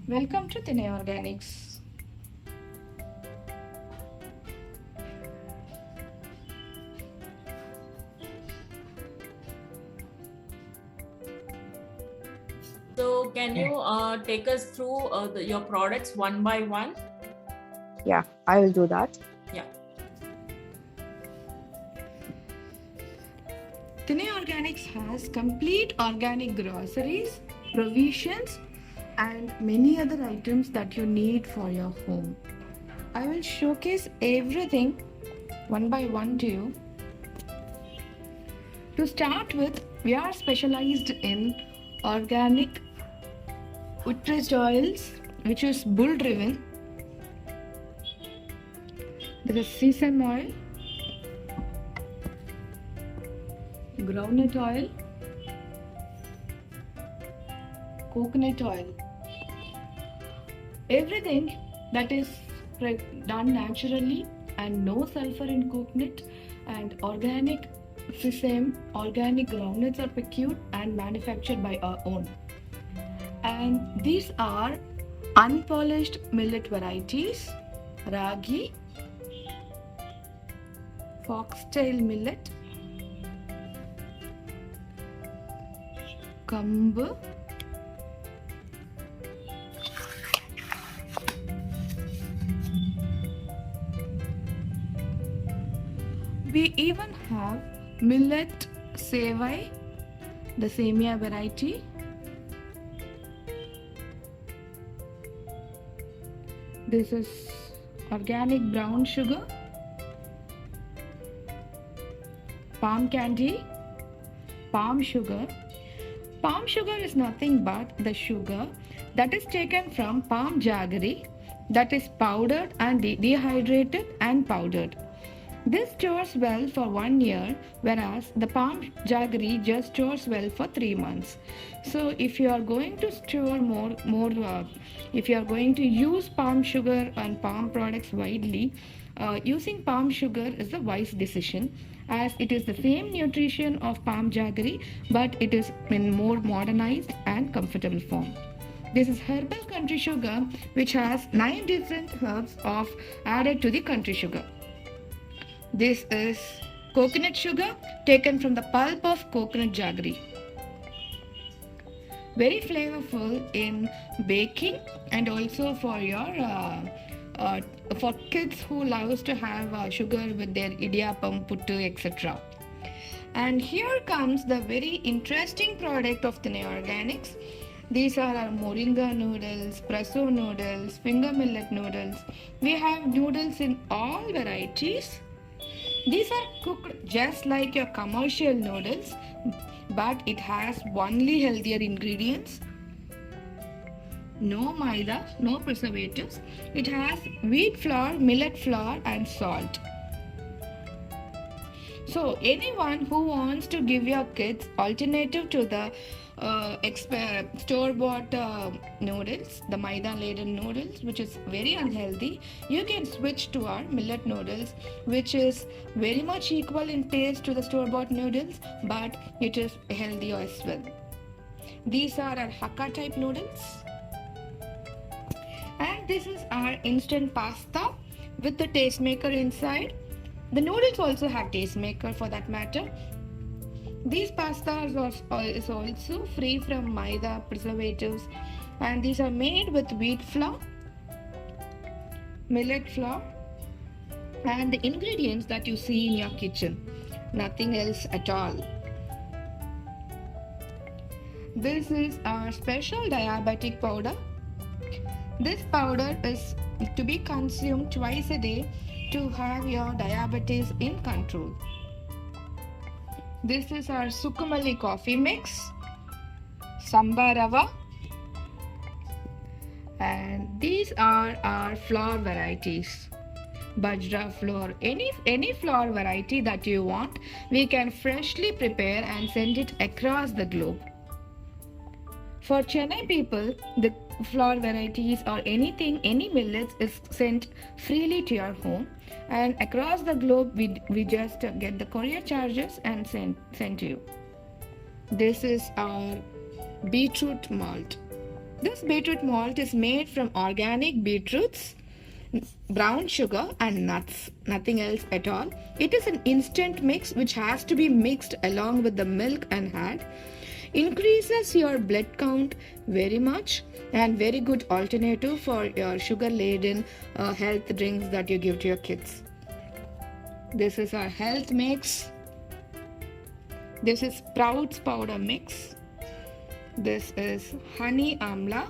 Welcome to Tine Organics. So, can you take us through your products one by one? Yeah, I will do that. Yeah. Tine Organics has complete organic groceries, provisions, and many other items that you need for your home. I will showcase everything one by one to you. To start with, we are specialized in organic wood oils, which is bull driven. There is sesame oil, groundnut oil, coconut oil. Everything that is done naturally and no sulfur in coconut and organic sesame, organic groundnuts are procured and manufactured by our own. And these are unpolished millet varieties, ragi, foxtail millet, kambu, we even have millet sevai, the semia variety. This is organic brown sugar, palm candy, palm sugar. Palm sugar is nothing but the sugar that is taken from palm jaggery that is powdered and dehydrated and powdered. This stores well for 1 year, whereas the palm jaggery just stores well for 3 months. So, if you are going to store if you are going to use palm sugar and palm products widely, using palm sugar is a wise decision, as it is the same nutrition of palm jaggery, but it is in more modernized and comfortable form. This is herbal country sugar, which has 9 different herbs of added to the country sugar. This is coconut sugar taken from the pulp of coconut jaggery. Very flavorful in baking and also for your uh, for kids who loves to have sugar with their idiyappam, puttu, etc. And here comes the very interesting product of Tine Organics. These are our moringa noodles, presso noodles, finger millet noodles. We have noodles in all varieties. These are cooked just like your commercial noodles, but it has only healthier ingredients. No maida, no preservatives. It has wheat flour, millet flour, and salt. So anyone who wants to give your kids alternative to the store-bought noodles, the maida-laden noodles, which is very unhealthy, you can switch to our millet noodles, which is very much equal in taste to the store-bought noodles, but it is healthy as well. These are our Hakka type noodles, and this is our instant pasta with the tastemaker inside. The noodles also have tastemaker for that matter. These pastas is also free from maida preservatives, and these are made with wheat flour, millet flour, and the ingredients that you see in your kitchen. Nothing else at all. This is our special diabetic powder. This powder is to be consumed twice a day to have your diabetes in control. This is our Sukumali coffee mix, Samba Rava, and these are our flour varieties. Bajra flour, any flour variety that you want, we can freshly prepare and send it across the globe. For Chennai people, the flour varieties or anything, any millets is sent freely to your home, and across the globe we just get the courier charges and send to you. This is our beetroot malt. This beetroot malt is made from organic beetroots, brown sugar, and nuts, nothing else at all. It is an instant mix which has to be mixed along with the milk and had. Increases your blood count very much and very good alternative for your sugar laden health drinks that you give to your kids. This is our health mix. This is sprouts powder mix. This is honey amla.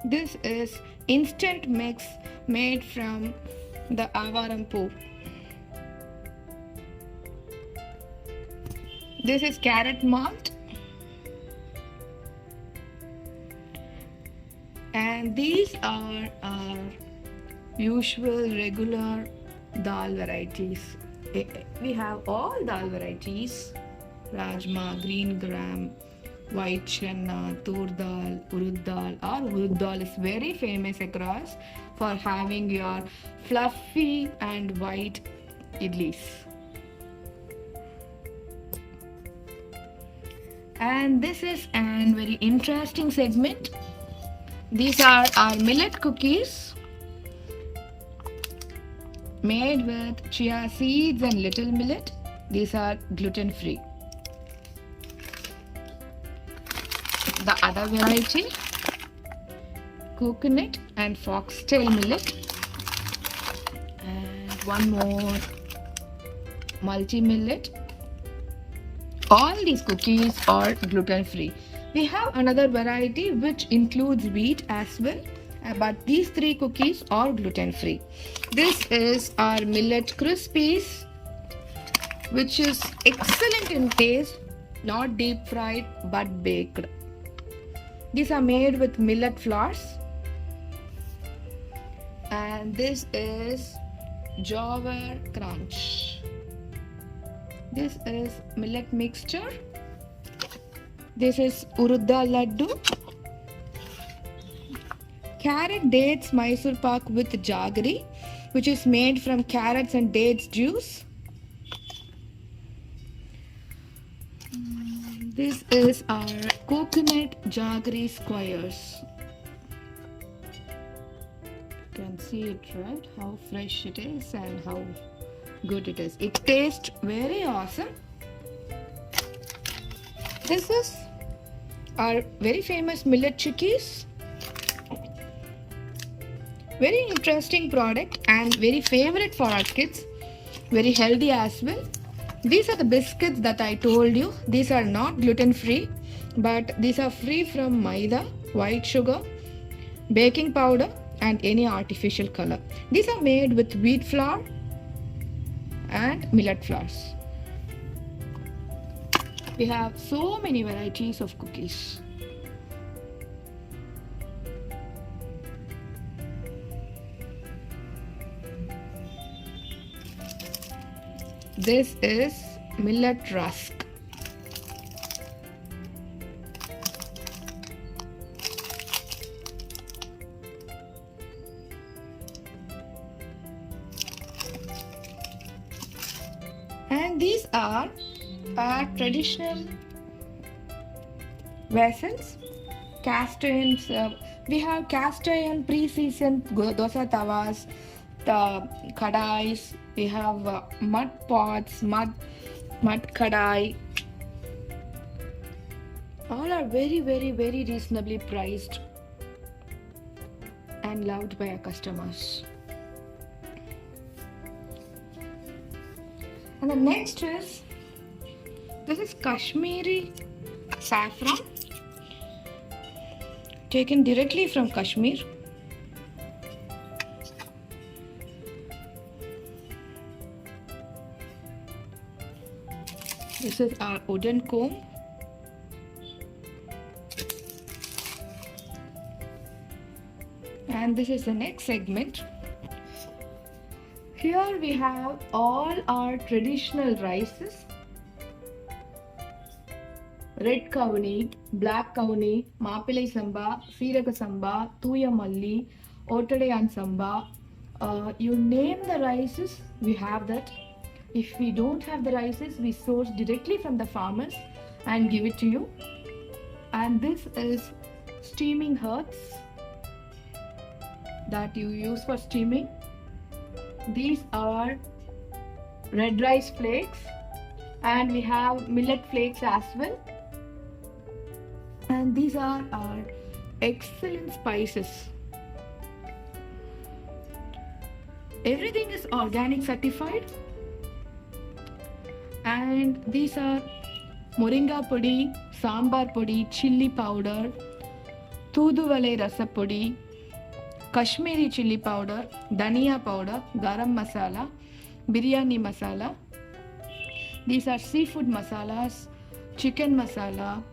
This is instant mix made from the avarampu. This is carrot malt. And these are our usual regular dal varieties. We have all dal varieties: rajma, green gram, white chenna, tur dal, urud dal. Our urud dal is very famous across for having your fluffy and white idlis. And this is a very interesting segment. These are our millet cookies made with chia seeds and little millet. These are gluten free. The other variety, coconut and foxtail millet, and one more multi millet. All these cookies are gluten free. We have another variety which includes wheat as well, but these three cookies are gluten free. This is our millet crispies, which is excellent in taste, not deep fried but baked. These are made with millet flours. And this is jowar crunch. This is millet mixture. This is urud dal laddu. Carrot dates Mysore pak with jaggery, which is made from carrots and dates juice. This is our coconut jaggery squares. You can see it, right? How fresh it is and how good it is. It tastes very awesome. This is our very famous millet chickies. Very interesting product and very favorite for our kids. Very healthy as well. These are the biscuits that I told you. These are not gluten free, but these are free from maida, white sugar, baking powder, and any artificial color. These are made with wheat flour and millet flours. We have so many varieties of cookies. This is millet rusk. And these are our traditional vessels, cast irons. We have cast iron pre-seasoned dosa tawas, the kadais. We have mud pots, mud kadai. All are very reasonably priced and loved by our customers. And the next is, this is Kashmiri saffron, taken directly from Kashmir. This is our wooden comb. And this is the next segment. Here we have all our traditional rices. Red kavani, black kavani, mapilai samba, siraga samba, tuya malli, otadayan samba. You name the rices, we have that. If we don't have the rices, we source directly from the farmers and give it to you. And this is steaming herbs that you use for steaming. These are red rice flakes, and we have millet flakes as well. And these are our excellent spices. Everything is organic certified. And these are moringa podi, sambar podi, chili powder, Thoothuvale rasapodi, Kashmiri chili powder, dhania powder, garam masala, biryani masala. These are seafood masalas, chicken masala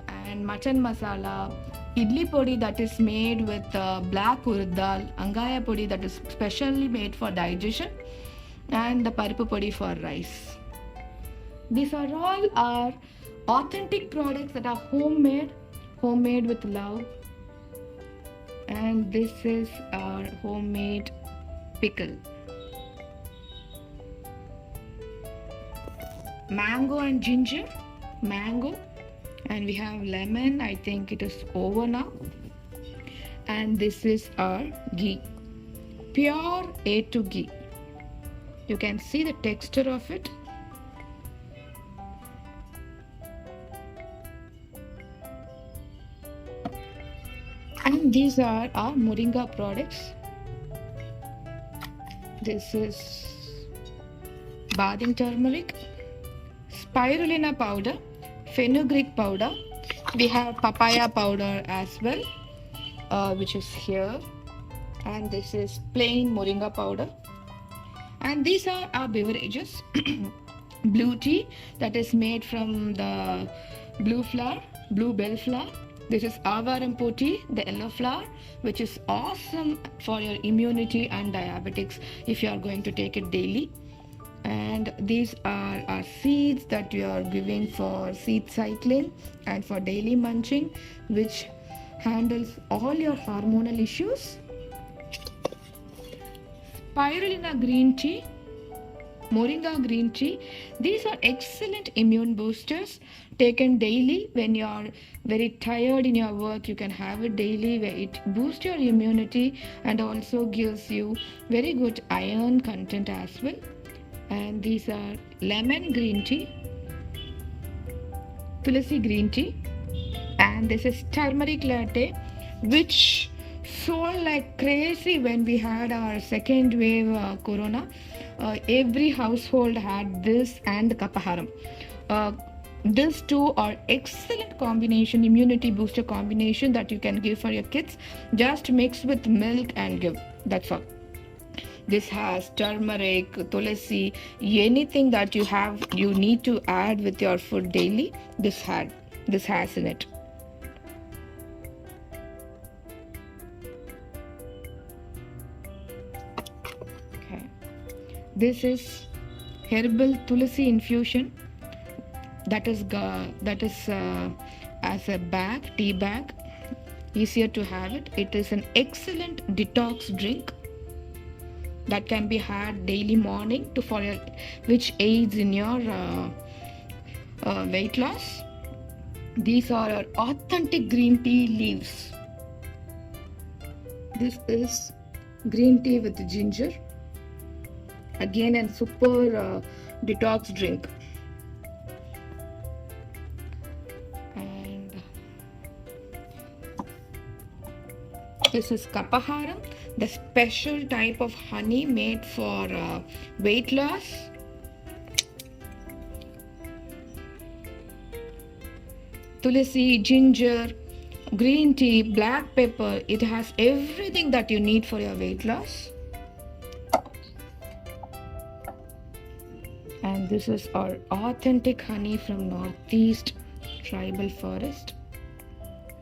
and mutton masala, idli podi that is made with black urad dal, angaya podi that is specially made for digestion, and the paripu podi for rice. These are all our authentic products that are homemade with love. And this is our homemade pickle. Mango and ginger, mango, and we have lemon. I think it is over now. And this is our ghee, pure A2 ghee. You can see the texture of it. And these are our moringa products. This is bathing turmeric, spirulina powder, fenugreek powder. We have papaya powder as well, which is here. And this is plain moringa powder. And these are our beverages. Blue tea that is made from the blue flower, blue bell flower. This is avarampu tea, the yellow flower, which is awesome for your immunity and diabetics if you are going to take it daily. And these are our seeds that you are giving for seed cycling and for daily munching, which handles all your hormonal issues. Spirulina green tea, moringa green tea. These are excellent immune boosters taken daily. When you are very tired in your work, you can have it daily, where it boosts your immunity and also gives you very good iron content as well. And these are lemon green tea, tulsi green tea, and this is turmeric latte, which sold like crazy when we had our second wave corona. Every household had this and kapaharam. These two are excellent combination, immunity booster combination that you can give for your kids. Just mix with milk and give. That's all. This has turmeric, tulsi, anything that you need to add with your food daily. This has in it. Okay. This is herbal tulsi infusion. That is as a bag, tea bag, easier to have it. It is an excellent detox drink that can be had daily morning which aids in your weight loss. These are our authentic green tea leaves. This is green tea with ginger. Again, a super detox drink. This is kapaharam, the special type of honey made for weight loss. Tulsi, ginger, green tea, black pepper. It has everything that you need for your weight loss. And this is our authentic honey from Northeast Tribal Forest.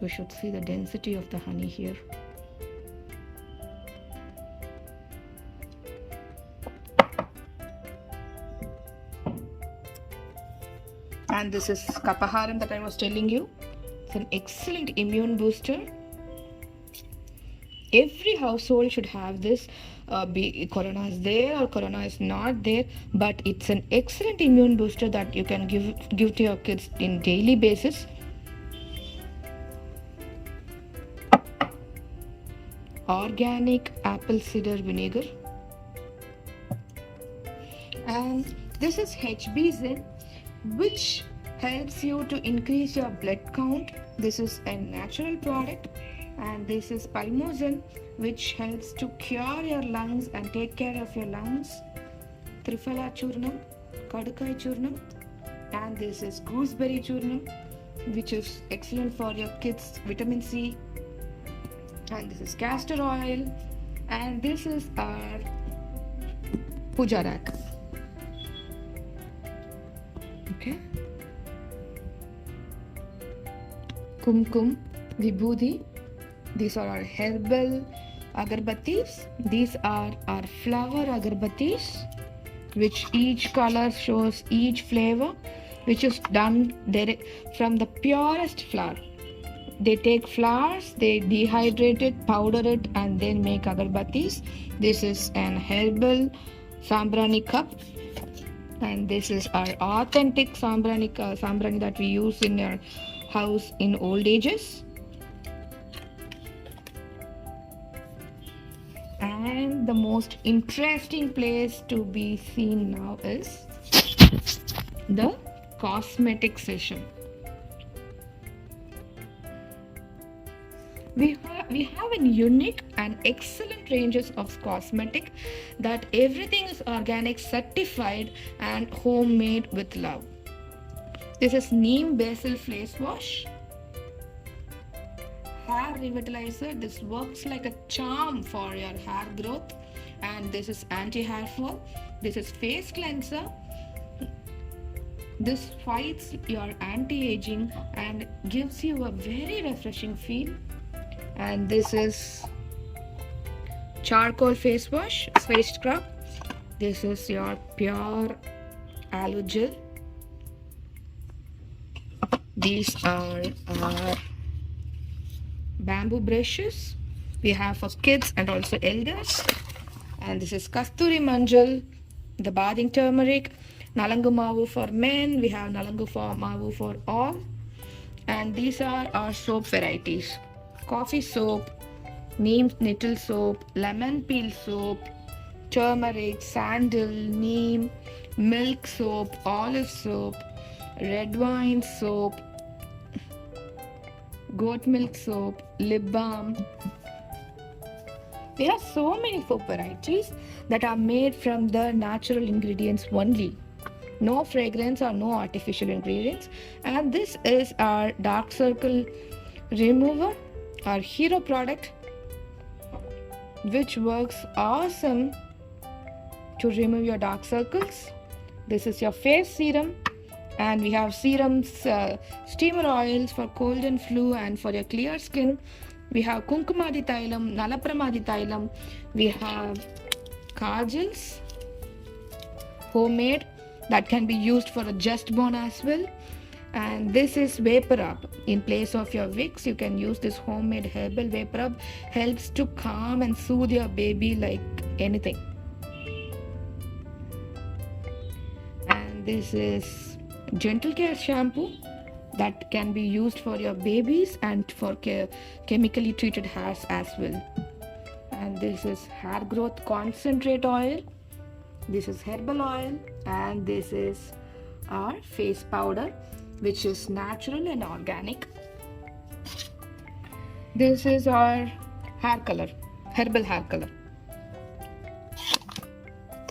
You should see the density of the honey here. And this is kapaharam that I was telling you. It's an excellent immune booster. Every household should have this, be corona is there or corona is not there, but it's an excellent immune booster that you can give to your kids in daily basis. organic apple cider vinegar. And this is HB Zen, which helps you to increase your blood count. This is a natural product. And this is Palmozen, which helps to cure your lungs and take care of your lungs. Triphala Churnam, Kadukai Churnam, and this is Gooseberry Churnam, which is excellent for your kids' vitamin C. And this is castor oil, and this is our puja rack. Okay. Kumkum, Vibhuti. These are our herbal agarbattis. These are our flower agarbattis, which each color shows each flavor, which is done from the purest flower. They take flowers, they dehydrate it, powder it, and then make agarbattis. This is an herbal sambrani cup, and this is our authentic sambrani that we use in our house in old ages. And the most interesting place to be seen now is the cosmetic section. We have a unique and excellent ranges of cosmetic that everything is organic, certified, and homemade with love. This is neem basil face wash, hair revitalizer. This works like a charm for your hair growth, and this is anti-hair fall. This is face cleanser. This fights your anti-aging and gives you a very refreshing feel. And this is charcoal face wash, face scrub. This is your pure aloe gel. These are our bamboo brushes. We have for kids and also elders. And this is kasturi manjal, the bathing turmeric. Nalangu mavu for men. We have nalangu mavu for all. And these are our soap varieties: coffee soap, neem nettle soap, lemon peel soap, turmeric, sandal, neem, milk soap, olive soap, red wine soap, goat milk soap, lip balm. There are so many soap varieties that are made from the natural ingredients only. No fragrance or no artificial ingredients. And this is our dark circle remover, our hero product, which works awesome to remove your dark circles. This is your face serum, and we have serums, steamer oils for cold and flu and for your clear skin. We have Kunkumadi Thailam, Nalapramadi Thailam. We have kajals, homemade, that can be used for a just born as well. And this is vapor up. In place of your Vicks, you can use this homemade herbal vapor up. Helps to calm and soothe your baby like anything. And this is Gentle Care shampoo that can be used for your babies and for chemically treated hairs as well. And this is hair growth concentrate oil. This is herbal oil, and this is our face powder, which is natural and organic. This is our hair color, herbal hair color.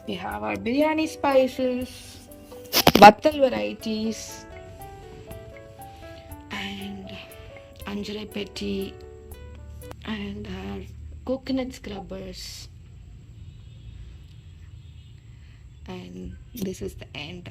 We have our biryani spices, vattal varieties, and anjare peti, and our coconut scrubbers. And this is the end.